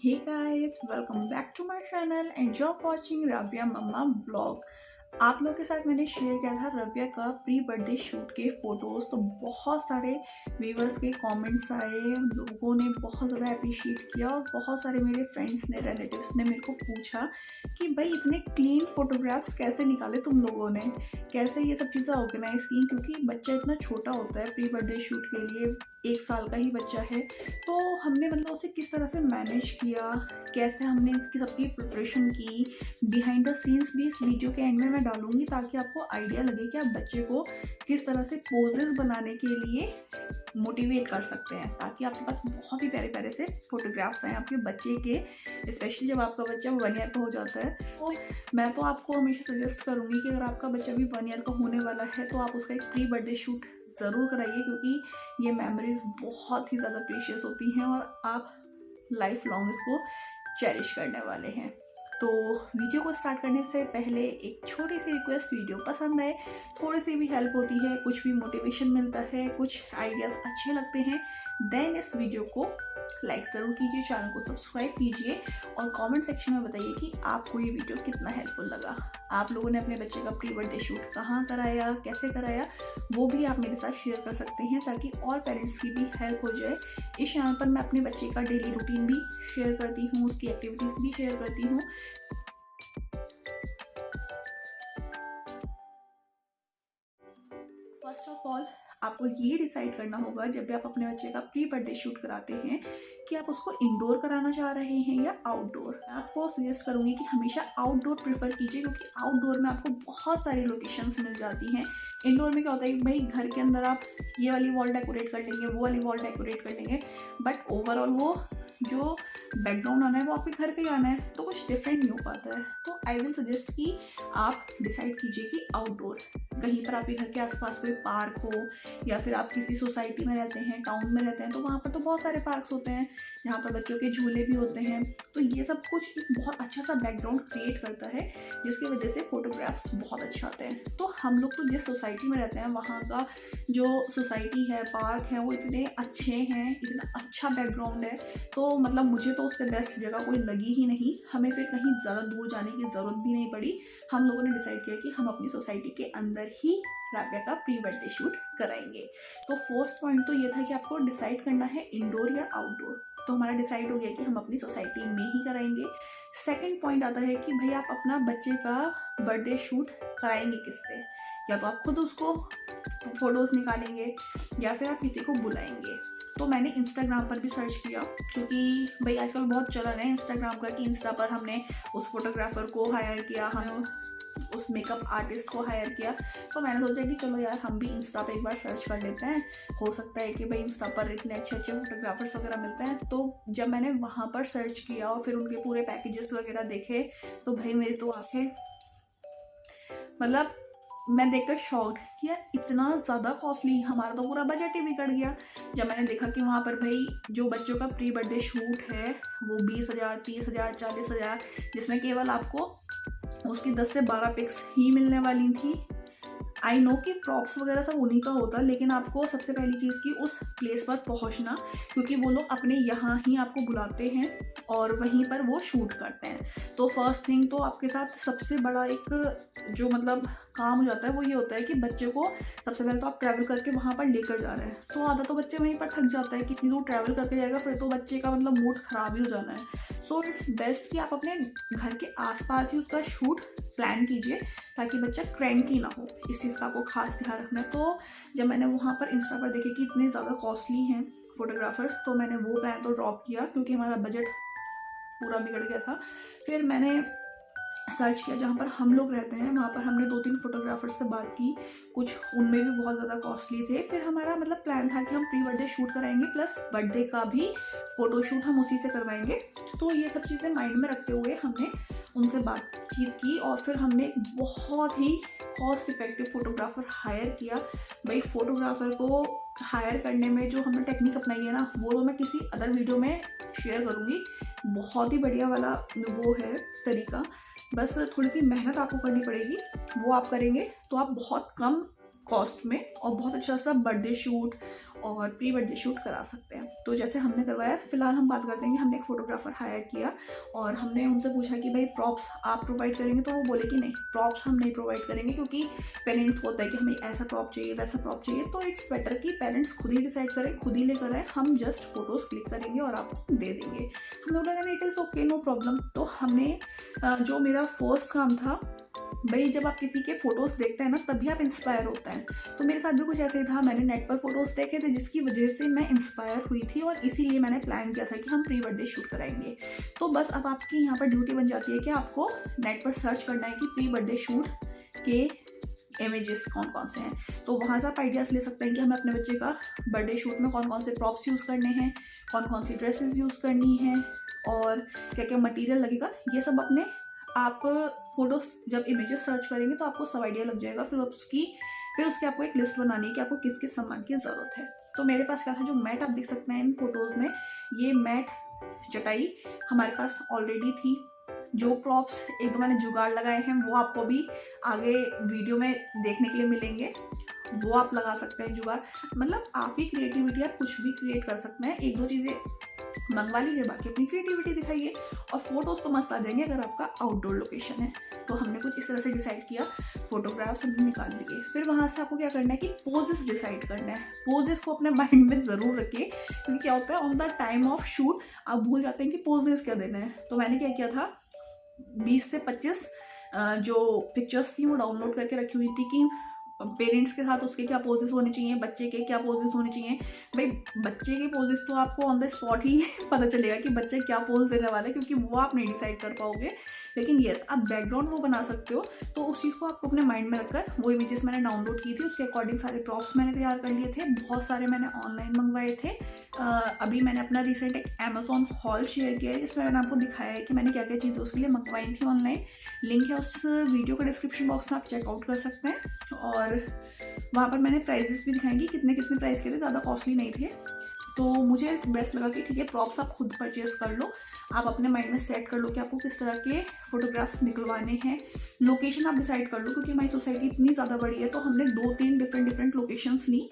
Hey guys, welcome back to my channel and you're watching Rabia Mama Vlog। आप लोग के साथ मैंने शेयर किया था रव्या का प्री बर्थडे शूट के फोटोज़। तो बहुत सारे व्यूवर्स के कमेंट्स आए, लोगों ने बहुत ज़्यादा अप्रिशिएट किया और बहुत सारे मेरे फ्रेंड्स ने, रिलेटिव्स ने मेरे को पूछा कि भाई इतने क्लीन फोटोग्राफ्स कैसे निकाले तुम लोगों ने, कैसे ये सब चीज़ें ऑर्गेनाइज़ की, क्योंकि बच्चा इतना छोटा होता है प्री बर्थडे शूट के लिए, 1 साल का ही बच्चा है। तो हमने मतलब उसे किस तरह से मैनेज किया, कैसे हमने इसकी सबकी प्रिपरेशन की, बिहाइंड द सीन्स भी इस वीडियो के एंड में मैं डालूंगी ताकि आपको आइडिया लगे कि आप बच्चे को किस तरह से पोजेस बनाने के लिए मोटिवेट कर सकते हैं, ताकि आपके पास बहुत ही प्यारे प्यारे से फोटोग्राफ्स आए आपके बच्चे के। स्पेशली जब आपका बच्चा 1 ईयर का हो जाता है, तो मैं तो आपको हमेशा सजेस्ट करूँगी कि अगर आपका बच्चा भी 1 ईयर का होने वाला है तो आप उसका एक प्री बर्थडे शूट ज़रूर कराइए, क्योंकि ये मेमोरीज बहुत ही ज़्यादा प्रीशियस होती हैं और आप लाइफ लॉन्ग इसको चेरिश करने वाले हैं। तो वीडियो को स्टार्ट करने से पहले एक छोटी सी रिक्वेस्ट, वीडियो पसंद आए, थोड़ी सी भी हेल्प होती है, कुछ भी मोटिवेशन मिलता है, कुछ आइडियाज़ अच्छे लगते हैं, देन इस वीडियो को लाइक ज़रूर कीजिए, चैनल को सब्सक्राइब कीजिए और कमेंट सेक्शन में बताइए कि आपको ये वीडियो कितना हेल्पफुल लगा। आप लोगों ने अपने बच्चे का प्री बर्थडे शूट कहाँ कराया, कैसे कराया, वो भी आप मेरे साथ शेयर कर सकते हैं ताकि और पेरेंट्स की भी हेल्प हो जाए। इस चैनल पर मैं अपने बच्चे का डेली रूटीन भी शेयर करती हूँ, उसकी एक्टिविटीज़ भी शेयर करती हूँ। फर्स्ट ऑफ ऑल आपको ये डिसाइड करना होगा जब भी आप अपने बच्चे का प्री बर्थडे शूट कराते हैं कि आप उसको इंडोर कराना चाह रहे हैं या आउटडोर। मैं आपको सजेस्ट करूँगी कि हमेशा आउटडोर प्रेफर कीजिए, क्योंकि आउटडोर में आपको बहुत सारी लोकेशंस मिल जाती हैं। इंडोर में क्या होता है कि भाई घर के अंदर आप ये वाली वॉल डेकोरेट कर लेंगे, वो वाली वॉल डेकोरेट कर लेंगे, बट ओवरऑल वो जो बैकग्राउंड आना है वो आपके घर का ही आना है, तो कुछ डिफरेंट नहीं हो पाता है। तो आई विल सजेस्ट कि आप डिसाइड कीजिए कि आउटडोर कहीं पर आपके घर के आसपास कोई पार्क हो, या फिर आप किसी सोसाइटी में रहते हैं, टाउन में रहते हैं, तो वहाँ पर तो बहुत सारे पार्क्स होते हैं जहाँ पर बच्चों के झूले भी होते हैं। तो ये सब कुछ एक बहुत अच्छा सा बैकग्राउंड क्रिएट करता है, जिसकी वजह से फोटोग्राफ्स बहुत अच्छे आते हैं। तो हम लोग तो जिस सोसाइटी में रहते हैं वहाँ का जो सोसाइटी है, पार्क है, वो इतने अच्छे हैं, इतना अच्छा बैकग्राउंड है, तो मतलब मुझे तो उससे बेस्ट जगह कोई लगी ही नहीं। हमें फिर कहीं ज़्यादा दूर जाने की ज़रूरत भी नहीं पड़ी। हम लोगों ने डिसाइड किया कि हम अपनी सोसाइटी के अंदर ही राबिया का प्री बर्थडे शूट कराएंगे। तो फर्स्ट पॉइंट तो ये था कि आपको डिसाइड करना है इंडोर या आउटडोर। तो हमारा डिसाइड हो गया कि हम अपनी सोसाइटी में ही कराएंगे। सेकंड पॉइंट आता है कि भाई आप अपना बच्चे का बर्थडे शूट कराएंगे किससे, या तो आप खुद उसको फ़ोटोज़ निकालेंगे या फिर आप किसी को बुलाएंगे। तो मैंने इंस्टाग्राम पर भी सर्च किया, क्योंकि भाई आजकल बहुत चलन है इंस्टाग्राम का कि इंस्टा पर हमने उस फोटोग्राफ़र को हायर किया, हमने उस मेकअप आर्टिस्ट को हायर किया। तो मैंने सोचा कि चलो यार हम भी इंस्टा पे एक बार सर्च कर लेते हैं, हो सकता है कि भाई इंस्टा पर इतने अच्छे अच्छे फोटोग्राफर्स वगैरह मिलते हैं। तो जब मैंने वहाँ पर सर्च किया और फिर उनके पूरे पैकेजेस वगैरह देखे, तो भाई मेरी तो आंखें, मतलब मैं देखकर शॉक्ड कि यार इतना ज़्यादा कॉस्टली, हमारा तो पूरा बजट ही बिगड़ गया। जब मैंने देखा कि वहाँ पर भाई जो बच्चों का प्री बर्थडे शूट है वो 20,000, 30,000, 40,000, जिसमें केवल आपको उसकी 10 से 12 पिक्स ही मिलने वाली थी। आई नो कि प्रॉप्स वगैरह सब उन्हीं का होता, लेकिन आपको सबसे पहली चीज़ की उस प्लेस पर पहुंचना, क्योंकि वो लोग अपने यहाँ ही आपको बुलाते हैं और वहीं पर वो शूट करते हैं। तो फर्स्ट थिंग तो आपके साथ सबसे बड़ा एक जो मतलब काम हो जाता है वो ये होता है कि बच्चे को सबसे पहले तो आप ट्रैवल करके वहाँ पर लेकर जा रहे हैं, तो आधा तो बच्चे वहीं पर थक जाता है कि इतनी दूर ट्रैवल करके जाएगा, फिर तो बच्चे का मतलब मूड ख़राब ही हो जाना है। सो इट्स बेस्ट कि आप अपने घर के आसपास ही उसका शूट प्लान कीजिए ताकि बच्चा क्रैंकी ना हो। इस चीज़ का आपको खास ध्यान रखना है। तो जब मैंने वहाँ पर इंस्टा पर देखे कि इतने ज़्यादा कॉस्टली हैं फोटोग्राफर्स, तो मैंने वो प्लान तो ड्रॉप किया, क्योंकि हमारा बजट पूरा बिगड़ गया था। फिर मैंने सर्च किया जहाँ पर हम लोग रहते हैं, वहाँ पर हमने 2-3 फोटोग्राफर्स से बात की, कुछ उनमें भी बहुत ज़्यादा कॉस्टली थे। फिर हमारा मतलब प्लान था कि हम प्री बर्थडे शूट कराएंगे प्लस बर्थडे का भी फ़ोटोशूट हम उसी से करवाएंगे। तो ये सब चीज़ें माइंड में रखते हुए हमने उनसे बातचीत की और फिर हमने एक बहुत ही कॉस्ट इफेक्टिव फोटोग्राफर हायर किया। भाई फोटोग्राफर को हायर करने में जो हमने टेक्निक अपनाई है ना, वो मैं किसी अदर वीडियो में शेयर करूँगी। बहुत ही बढ़िया वाला वो है तरीका, बस थोड़ी सी मेहनत आपको करनी पड़ेगी, वो आप करेंगे तो आप बहुत कम कॉस्ट में और बहुत अच्छा सा बर्थडे शूट और प्री बर्थडे शूट करा सकते हैं। तो जैसे हमने करवाया, फिलहाल हम बात करते हैं कि हमने एक फ़ोटोग्राफ़र हायर किया और हमने उनसे पूछा कि भाई प्रॉप्स आप प्रोवाइड करेंगे, तो वो बोले कि नहीं, प्रॉप्स हम नहीं प्रोवाइड करेंगे, क्योंकि पेरेंट्स को होता है कि हमें ऐसा प्रॉप चाहिए, वैसा प्रॉप चाहिए। तो इट्स बेटर कि पेरेंट्स खुद ही डिसाइड करें, खुद ही लेकर आए, हम जस्ट फोटोज़ क्लिक करेंगे और आपको दे देंगे। हम लोग बोला it is okay, no problem. तो हमने जो मेरा फर्स्ट काम था, भाई जब आप किसी के फ़ोटोज़ देखते हैं ना, तभी आप इंस्पायर होते हैं। तो मेरे साथ भी कुछ ऐसे ही था, मैंने नेट पर फ़ोटोज़ देखे थे जिसकी वजह से मैं इंस्पायर हुई थी और इसीलिए मैंने प्लान किया था कि हम प्री बर्थडे शूट कराएंगे। तो बस अब आपकी यहाँ पर ड्यूटी बन जाती है कि आपको नेट पर सर्च करना है कि प्री बर्थडे शूट के इमेजेस कौन कौन से हैं। तो वहाँ से आप आइडियाज़ ले सकते हैं कि हमें अपने बच्चे का बर्थडे शूट में कौन कौन से प्रॉप्स यूज़ करने हैं, कौन कौन सी ड्रेसेस यूज़ करनी है और क्या क्या मटेरियल लगेगा। ये सब अपने आप फ़ोटोज़ जब इमेजेस सर्च करेंगे तो आपको सब आइडिया लग जाएगा। फिर उसकी आपको एक लिस्ट बनानी है कि आपको किस किस सामान की ज़रूरत है। तो मेरे पास क्या था, जो मैट आप देख सकते हैं इन फ़ोटोज़ में, ये मैट चटाई हमारे पास ऑलरेडी थी। जो प्रॉप्स एक दो मैंने जुगाड़ लगाए हैं वो आपको भी आगे वीडियो में देखने के लिए मिलेंगे, वो आप लगा सकते हैं जुगाड़। मतलब आप ही क्रिएटिविटी, आप कुछ भी क्रिएट कर सकते हैं। एक दो चीज़ें मंगवा लीजिए, बाकी अपनी क्रिएटिविटी दिखाइए और फोटोज़ तो मस्त आ जाएंगे अगर आपका आउटडोर लोकेशन है। तो हमने कुछ इस तरह से डिसाइड किया, फोटोग्राफ्स हमने निकाल लिए। फिर वहाँ से आपको क्या करना है कि पोजेस डिसाइड करना है। पोजेस को अपने माइंड में ज़रूर रखिए, क्योंकि क्या होता है on the time of shoot आप भूल जाते हैं कि पोजेस क्या देना है। तो मैंने क्या किया था, 20 से 25 जो पिक्चर्स थी वो डाउनलोड करके रखी हुई थी कि पेरेंट्स के साथ उसके क्या पोजेस होने चाहिए, बच्चे के क्या पोजेस होने चाहिए। भाई बच्चे के पोजेस तो आपको ऑन द स्पॉट ही पता चलेगा कि बच्चे क्या पोज देने वाले हैं, क्योंकि वो आप नहीं डिसाइड कर पाओगे। लेकिन येस, आप बैकग्राउंड वो बना सकते हो। तो उस चीज़ को आपको अपने माइंड में रखकर, वो इमेजेस मैंने डाउनलोड की थी, उसके अकॉर्डिंग सारे प्रॉप्स मैंने तैयार कर लिए थे। बहुत सारे मैंने ऑनलाइन मंगवाए थे। अभी मैंने अपना रिसेंट एक अमेजोन हॉल शेयर किया है जिसमें मैंने आपको दिखाया है कि मैंने क्या क्या चीज़ें उसके लिए मंगवाई थी ऑनलाइन। लिंक है उस वीडियो के डिस्क्रिप्शन बॉक्स में, आप चेकआउट कर सकते हैं। और वहाँ पर मैंने प्राइजेस भी दिखाएंगी, कितने कितने प्राइस के थे, ज़्यादा कॉस्टली नहीं थे। तो मुझे बेस्ट लगा कि ठीक है, प्रॉप्स आप खुद परचेज कर लो, आप अपने माइंड में सेट कर लो कि आपको किस तरह के फोटोग्राफ्स निकलवाने हैं। लोकेशन आप डिसाइड कर लो, क्योंकि हमारी सोसाइटी इतनी ज़्यादा बड़ी है, तो हमने 2-3 डिफरेंट लोकेशंस ली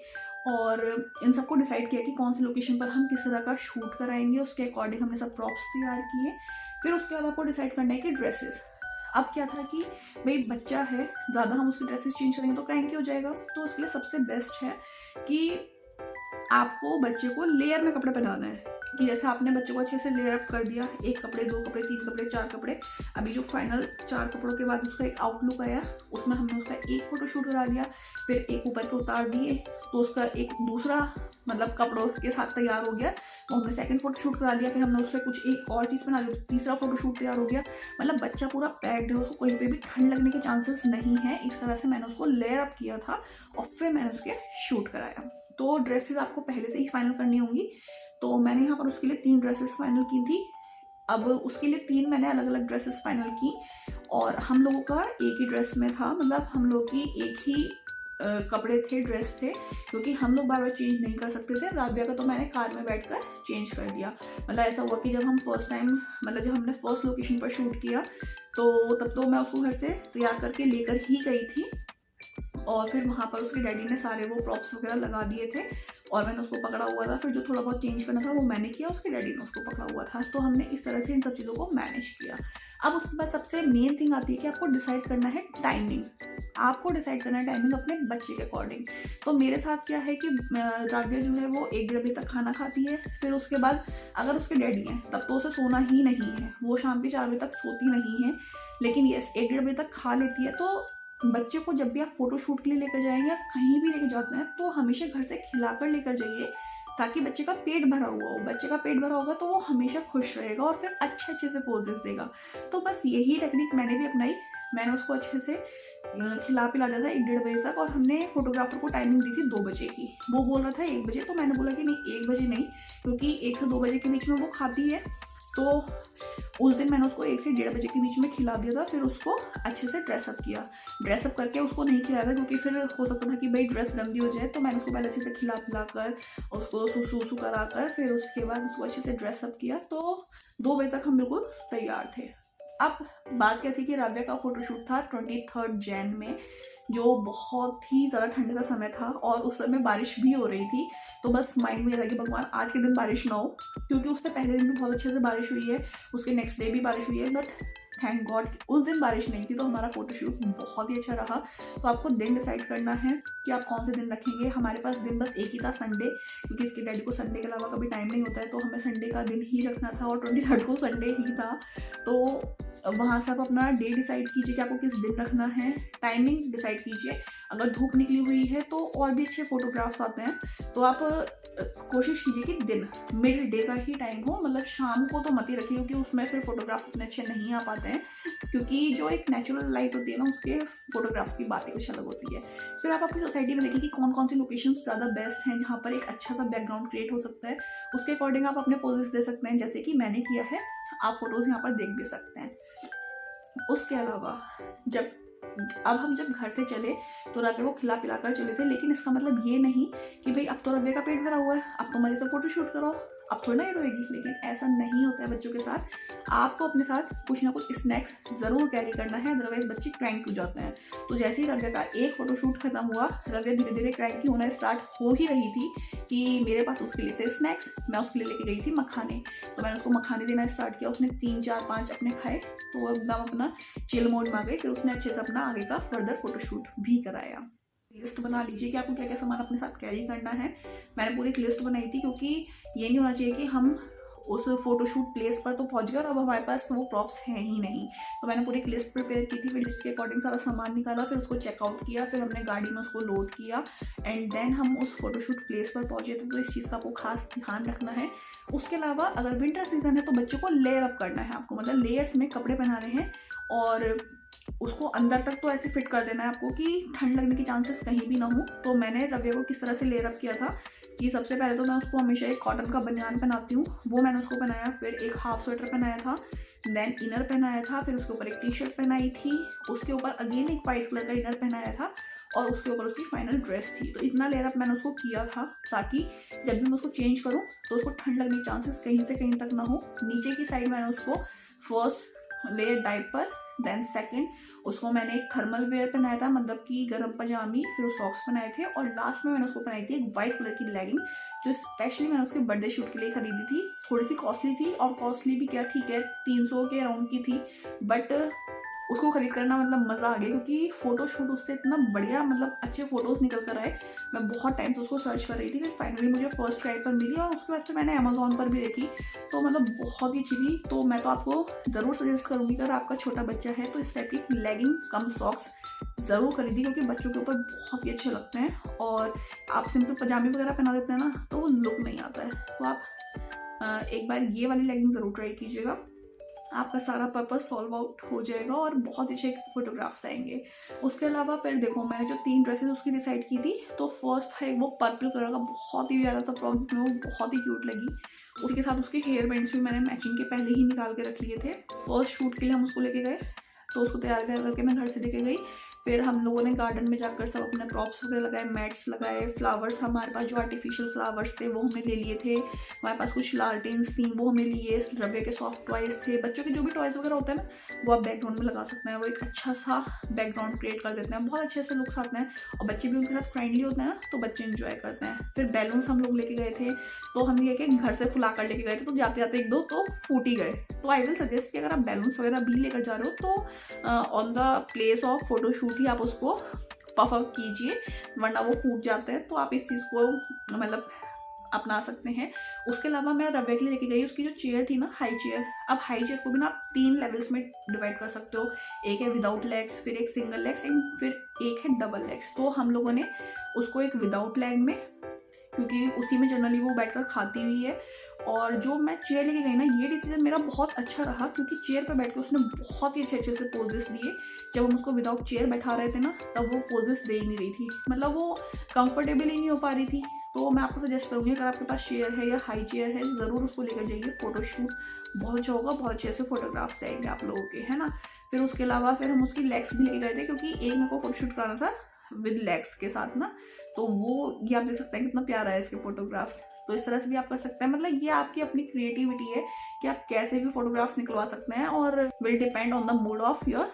और इन सबको डिसाइड किया कि कौन सी लोकेशन पर हम किस तरह का शूट कराएंगे। उसके अकॉर्डिंग हमने सब प्रॉप्स तैयार किए। फिर उसके बाद आपको डिसाइड करना है कि ड्रेसेस। अब क्या था कि भाई बच्चा है, ज़्यादा हम उसकी ड्रेसेस चेंज करेंगे तो क्रैंकी हो जाएगा। तो उसके लिए सबसे बेस्ट है कि आपको बच्चे को लेयर में कपड़े पहनाना है। कि जैसे आपने बच्चे को अच्छे से लेयर अप कर दिया, 1 कपड़े, 2 कपड़े, 3 कपड़े, 4 कपड़े। अभी जो फाइनल 4 कपड़ों के बाद उसका एक आउटलुक आया, उसमें हमने उसका एक फ़ोटो शूट करा दिया। फिर एक ऊपर के उतार दिए तो उसका एक दूसरा मतलब कपड़ों के साथ तैयार हो गया, तो हमने सेकंड फोटो शूट करा लिया। फिर हमने उससे कुछ एक और चीज़ बना दी, तीसरा फोटो शूट तैयार हो गया। मतलब बच्चा पूरा पैक्ड है, उसको कहीं पे भी ठंड लगने के चांसेस नहीं है। इस तरह से मैंने उसको लेयर अप किया था और फिर मैंने उसके शूट कराया। तो ड्रेसेस आपको पहले से ही फाइनल करनी होंगी। तो मैंने यहाँ पर उसके लिए 3 ड्रेसेस फाइनल की थी। अब उसके लिए 3 मैंने अलग अलग ड्रेसेस फाइनल की और हम लोगों का एक ही ड्रेस में था, मतलब हम लोग की एक ही कपड़े थे, ड्रेस थे, क्योंकि हम लोग बार बार चेंज नहीं कर सकते थे। राबिया का तो मैंने कार में बैठकर चेंज कर दिया। मतलब ऐसा हुआ कि जब हमने फर्स्ट लोकेशन पर शूट किया तो तब तो मैं उसको घर से तैयार करके लेकर ही गई थी और फिर वहाँ पर उसके डैडी ने सारे वो प्रॉप्स वगैरह लगा दिए थे और मैंने उसको पकड़ा हुआ था। फिर जो थोड़ा बहुत चेंज करना था वो मैंने किया, उसके डैडी ने उसको पकड़ा हुआ था। तो हमने इस तरह से इन सब चीज़ों को मैनेज किया। अब उसके बाद सबसे मेन थिंग आती है कि आपको डिसाइड करना है टाइमिंग। आपको डिसाइड करना है टाइमिंग अपने बच्चे के अकॉर्डिंग। तो मेरे साथ क्या है कि राबिया जो है वो 1-1:30 बजे तक खाना खाती है। फिर उसके बाद अगर उसके डैडी हैं तब तो उसे सोना ही नहीं है, वो शाम के 4 बजे तक सोती नहीं है। लेकिन यस, 1-1:30 बजे तक खा लेती है। तो बच्चे को जब भी आप फोटो शूट के लिए लेकर जाएंगे या कहीं भी लेकर जाते हैं तो हमेशा घर से खिलाकर लेकर जाइए, ताकि बच्चे का पेट भरा हुआ हो। बच्चे का पेट भरा होगा तो वो हमेशा खुश रहेगा और फिर अच्छे से पोजेस देगा। तो बस यही टेक्निक मैंने भी अपनाई। मैंने उसको अच्छे से खिला पिला दिया था 1-1:30 बजे तक और हमने फोटोग्राफर को टाइमिंग दी थी 2 बजे की। वो बोल रहा था 1 बजे, तो मैंने बोला कि नहीं 1 बजे नहीं, क्योंकि 1 से 2 बजे के बीच में वो खाती है। तो उस दिन मैंने उसको 1 से 1:30 बजे के बीच में खिला दिया था। फिर उसको अच्छे से ड्रेसअप किया। ड्रेसअप करके उसको नहीं खिलाया था क्योंकि फिर हो सकता था कि भाई ड्रेस गंदी हो जाए। तो मैंने उसको पहले अच्छे से खिला पिला कर उसको सूसू करा कर फिर उसके बाद उसको अच्छे से ड्रेसअप किया। तो 2 बजे तक हम बिल्कुल तैयार थे। अब बात क्या थी कि राबिया का फोटोशूट था 23 जैन में। जो बहुत ही ज़्यादा ठंड का समय था और उस समय बारिश भी हो रही थी। तो बस माइंड में ये था कि भगवान आज के दिन बारिश ना हो, क्योंकि उससे पहले दिन भी बहुत अच्छे से बारिश हुई है, उसके नेक्स्ट डे भी बारिश हुई है, बट थैंक गॉड उस दिन बारिश नहीं थी, तो हमारा फोटोशूट बहुत ही अच्छा रहा। तो आपको दिन डिसाइड करना है कि आप कौन से दिन रखेंगे। हमारे पास दिन बस एक ही था, संडे, क्योंकि इसके डैडी को संडे के अलावा कभी टाइम नहीं होता है, तो हमें संडे का दिन ही रखना था और 23 को संडे ही था। तो वहाँ से आप अपना डे डिसाइड कीजिए कि आपको किस दिन रखना है, टाइमिंग डिसाइड कीजिए। अगर धूप निकली हुई है तो और भी अच्छे फोटोग्राफ्स आते हैं, तो आप कोशिश कीजिए कि दिन मिड डे का ही टाइम हो, मतलब शाम को तो मत ही रखिए, क्योंकि उसमें फिर फोटोग्राफ्स इतने अच्छे नहीं आ पाते हैं, क्योंकि जो एक नेचुरल लाइट होती है ना, उसके फोटोग्राफ्स की बातें कुछ अलग होती है। फिर आप अपनी सोसाइटी में देखिए कि कौन कौन सी लोकेशन ज़्यादा बेस्ट हैं, जहाँ पर एक अच्छा सा बैकग्राउंड क्रिएट हो सकता है। उसके अकॉर्डिंग आप अपने पोजेस दे सकते हैं, जैसे कि मैंने किया है, आप फोटोज़ यहाँ पर देख भी सकते हैं। उसके अलावा हम जब घर से चले तो रव्या को खिला पिला कर चले थे, लेकिन इसका मतलब ये नहीं कि भाई अब तो रव्या का पेट भरा हुआ है, अब तो मजे से फोटो शूट कराओ, अब थोड़ा ही रोएगी। लेकिन ऐसा नहीं होता है बच्चों के साथ। आपको अपने साथ कुछ ना कुछ स्नैक्स ज़रूर कैरी करना है, अदरवाइज बच्चे क्रैंक हो जाते हैं। तो जैसे ही रव्या का एक फोटोशूट खत्म हुआ, रव्या धीरे धीरे क्रैंकी होना स्टार्ट हो ही रही थी कि मेरे पास उसके लिए थे स्नैक्स, मैं उसके लिए लेके गई थी मखाने। तो मैंने उसको मखाने देना स्टार्ट किया, उसने 3 4 5 अपने खाए, तो वो एकदम अपना चिल मोड में आ गई। फिर उसने अच्छे से अपना आगे का फर्दर फोटोशूट भी कराया। लिस्ट बना लीजिए कि आपको क्या क्या सामान अपने साथ कैरी करना है। मैंने पूरी एक लिस्ट बनाई थी, क्योंकि ये नहीं होना चाहिए कि हम उस फोटोशूट प्लेस पर तो पहुंच गए और अब हमारे पास वो प्रॉप्स हैं ही नहीं। तो मैंने पूरी एक लिस्ट प्रिपेयर की थी, फिर लिस्ट के अकॉर्डिंग सारा सामान निकाला, फिर उसको चेकआउट किया, फिर हमने गाड़ी में उसको लोड किया, एंड देन हम उस फोटोशूट प्लेस पर पहुंचे थे। तो इस चीज़ का आपको खास ध्यान रखना है। उसके अलावा अगर विंटर सीजन है तो बच्चों को लेयर अप करना है आपको, मतलब लेयर्स में कपड़े पहनाने हैं और उसको अंदर तक तो ऐसे फिट कर देना है आपको कि ठंड लगने के चांसेस कहीं भी ना हो। तो मैंने रव्या को किस तरह से लेयर अप किया था कि सबसे पहले तो मैं उसको हमेशा एक कॉटन का बनियान पहनाती हूँ, वो मैंने उसको पहनाया, फिर एक हाफ स्वेटर पहनाया था, देन इनर पहनाया था, फिर उसके ऊपर एक टी शर्ट पहनाई थी, उसके ऊपर अगेन एक वाइट कलर का इनर पहनाया था और उसके ऊपर उसकी फाइनल ड्रेस थी। तो इतना लेयर अप मैंने उसको किया था ताकि जब भी मैं उसको चेंज करूँ तो उसको ठंड लगने के चांसेस कहीं से कहीं तक ना हो। नीचे की साइड मैंने उसको first layer diaper, then second उसको मैंने एक थर्मल वेयर पहनाया था, मतलब कि गर्म पजामी, फिर वो सॉक्स पहनाए थे, और लास्ट में मैंने उसको पहनाई थी एक वाइट कलर की लेगिंग, जो स्पेशली मैंने उसके बर्थडे शूट के लिए खरीदी थी। थोड़ी सी कॉस्टली थी, और कॉस्टली भी क्या, ठीक है 300 के अराउंड की थी, बट उसको खरीद करना मतलब मज़ा आ गया, क्योंकि फ़ोटो शूट उससे इतना बढ़िया, मतलब अच्छे फ़ोटोज़ निकल कर आए। मैं बहुत टाइम से उसको सर्च कर रही थी, फिर फाइनली मुझे फर्स्ट ट्राई पर मिली, और उसके बाद से मैंने अमेज़ॉन पर भी देखी, तो मतलब बहुत ही अच्छी थी। तो मैं तो आपको ज़रूर सजेस्ट करूँगी कि अगर आपका छोटा बच्चा है तो इस टाइप की लेगिंग कम सॉक्स ज़रूर खरीदी, क्योंकि बच्चों के ऊपर बहुत ही अच्छे लगते हैं। और आप सिंपल पजामे वगैरह पहना देते हैं ना, तो वो लुक नहीं आता है। तो आप एक बार ये वाली लेगिंग ज़रूर ट्राई कीजिएगा, आपका सारा पर्पस सॉल्व आउट हो जाएगा और बहुत अच्छे फोटोग्राफ्स आएंगे। उसके अलावा फिर देखो, मैंने जो 3 ड्रेसेस उसकी डिसाइड की थी, तो फर्स्ट है वो पर्पल कलर का बहुत ही प्यारा सा फ्रॉक, जिसमें वो बहुत ही क्यूट लगी। उसके साथ उसके हेयर बैंड्स भी मैंने मैचिंग के पहले ही निकाल के रख लिए थे। फर्स्ट शूट के लिए हम उसको लेके गए, तो उसको तैयार करके मैं घर से लेके गई। फिर हम लोगों ने गार्डन में जाकर सब अपने प्रॉप्स वगैरह लगाए, मैट्स लगाए, फ्लावर्स हमारे पास जो आर्टिफिशियल फ्लावर्स थे वो हमने ले लिए थे, हमारे पास कुछ लालटेन्स थी वो हमने लिए, रवे के सॉफ्ट टॉयज़ थे, बच्चों के जो भी टॉयज़ वगैरह होते हैं ना वो आप बैकग्राउंड में लगा सकते हैं, वो एक अच्छा सा बैकग्राउंड क्रिएट कर देते हैं, बहुत अच्छे से लुक्स आते हैं, और बच्चे भी उनके साथ फ्रेंडली होते हैं ना, तो बच्चे इंजॉय करते हैं। फिर बैलून्स हम लोग लेके गए थे, तो हम ये कि घर से फुला कर लेके गए थे, तो जाते जाते 1-2 तो फूट ही गए। तो आई विल सजेस्ट कि अगर आप बैलून्स वगैरह भी लेकर जा रहे हो तो on the place of photoshoot ही आप उसको पफ अप कीजिए, वरना वो फूट जाते हैं। तो आप इस चीज़ को मतलब अपना सकते हैं। उसके अलावा मैं रव्या के लिए लेके गई उसकी जो चेयर थी ना, हाई चेयर। अब हाई चेयर को भी ना आप 3 लेवल्स में डिवाइड कर सकते हो, एक है विदाउट लेग्स, फिर एक सिंगल लेग्स, एंड फिर एक है डबल लेग्स। तो हम लोगों ने उसको एक विदाउट लेग में, क्योंकि उसी में जनरली वो बैठकर खाती हुई है। और जो मैं चेयर लेके गई ना, ये डिसीजन मेरा बहुत अच्छा रहा, क्योंकि चेयर पर बैठ के उसने बहुत ही अच्छे से पोजेस दिए। जब हम उसको विदाउट चेयर बैठा रहे थे ना, तब वो पोजेस दे ही नहीं रही थी, मतलब वो कंफर्टेबल ही नहीं हो पा रही थी। तो मैं आपको सजेस्ट करूँगी, अगर आपके पास चेयर है या हाई चेयर है, ज़रूर उसको लेकर जाइए, फोटोशूट बहुत अच्छा होगा, बहुत अच्छे से फोटोग्राफ्स आएंगे आप लोगों के, है ना। फिर उसके अलावा फिर हम उसकी लेग्स भी लेके गए थे, क्योंकि एक मेरे को फोटोशूट कराना था विद लेग्स के साथ ना, तो वो ये आप देख सकते हैं कितना प्यारा है इसके फोटोग्राफ्स। तो इस तरह से भी आप कर सकते हैं, मतलब ये आपकी अपनी क्रिएटिविटी है कि आप कैसे भी फोटोग्राफ्स निकलवा सकते हैं, और will depend on the mood off your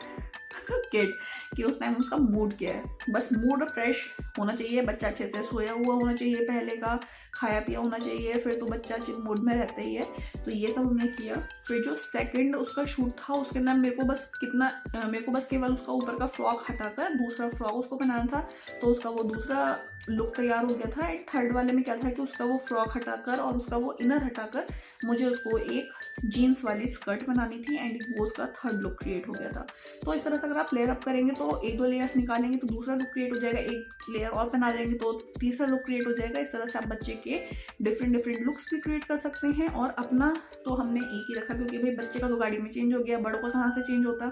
kid कि उस टाइम उसका मूड क्या है। बस मूड फ्रेश होना चाहिए, बच्चा अच्छे से सोया हुआ होना चाहिए, पहले का खाया पिया होना चाहिए, फिर तो बच्चा अच्छे मूड में रहता ही है। तो ये सब हमने किया। फिर जो सेकंड उसका शूट था उसके अंदर मेरे को बस केवल उसका ऊपर का फ्रॉक हटाकर दूसरा फ्रॉक उसको बनाना था। तो उसका वो दूसरा लुक तैयार हो गया था। एंड थर्ड वाले में क्या था कि उसका वो फ्रॉक हटाकर और उसका वो इनर हटाकर मुझे उसको एक जीन्स वाली स्कर्ट बनानी थी। एंड वो उसका थर्ड लुक क्रिएट हो गया था। तो इस तरह से अगर आप लेयर अप करेंगे तो एक दो लेयर्स निकालेंगे तो दूसरा लुक क्रिएट हो जाएगा, एक लेयर और बना लेंगे तो तीसरा लुक क्रिएट हो जाएगा। इस तरह से आप बच्चे के डिफरेंट लुक्स भी क्रिएट कर सकते हैं। और अपना तो हमने एक ही रखा क्योंकि भाई बच्चे का तो गाड़ी में चेंज हो गया, बड़ों का कहाँ से चेंज होता।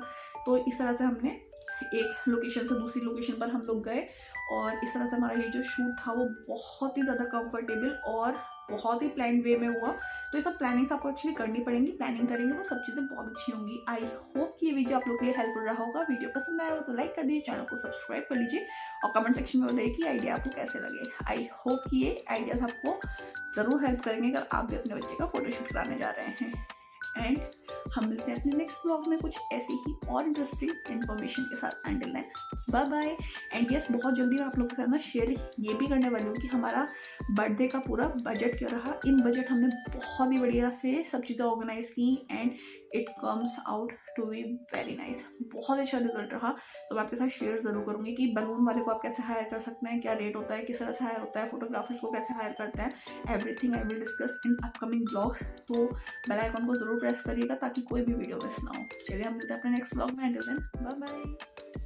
तो इस तरह से हमने एक लोकेशन से दूसरी लोकेशन पर हम लोग गए। और इस तरह से हमारा ये जो शूट था वो बहुत ही ज़्यादा कंफर्टेबल और बहुत ही प्लान वे में हुआ। तो ये सब प्लानिंग्स आपको एक्चुअली करनी पड़ेंगी। प्लानिंग करेंगे तो सब चीज़ें बहुत अच्छी होंगी। आई होप कि ये वीडियो आप लोग के लिए हेल्पफुल रहा होगा। वीडियो पसंद आया हो तो लाइक कर दीजिए, चैनल को सब्सक्राइब कर लीजिए और कमेंट सेक्शन में बताइए कि आइडिया आपको कैसे लगे। आई होप कि ये आइडियाज़ आपको ज़रूर हेल्प करेंगे अगर आप भी अपने बच्चे का फोटोशूट कराने जा रहे हैं। एंड हम मिलते हैं अपने नेक्स्ट व्लॉग में कुछ ऐसी ही और इंटरेस्टिंग इन्फॉर्मेशन के साथ। And then bye bye. And yes, बहुत जल्दी मैं आप लोगों के साथ ना शेयर ये भी करने वाली हूँ कि हमारा बर्थडे का पूरा बजट क्या रहा। इन बजट हमने बहुत ही बढ़िया से सब चीज़ें ऑर्गेनाइज की and it comes out to be very nice. बहुत अच्छा रिजल्ट रहा। तो मैं आपके साथ शेयर ज़रूर करूँगी कि बलून वाले को आप कैसे हायर कर सकते हैं, क्या रेट होता है, किस तरह से हायर होता है, फोटोग्राफर्स को कैसे हायर करते हैं। Everything I will discuss in upcoming blogs. तो बेल आइकन को ज़रूर प्रेस करिएगा ताकि कोई भी वीडियो मिस ना हो। चलिए हम मिलते हैं अपने नेक्स्ट ब्लॉग में। And then bye bye.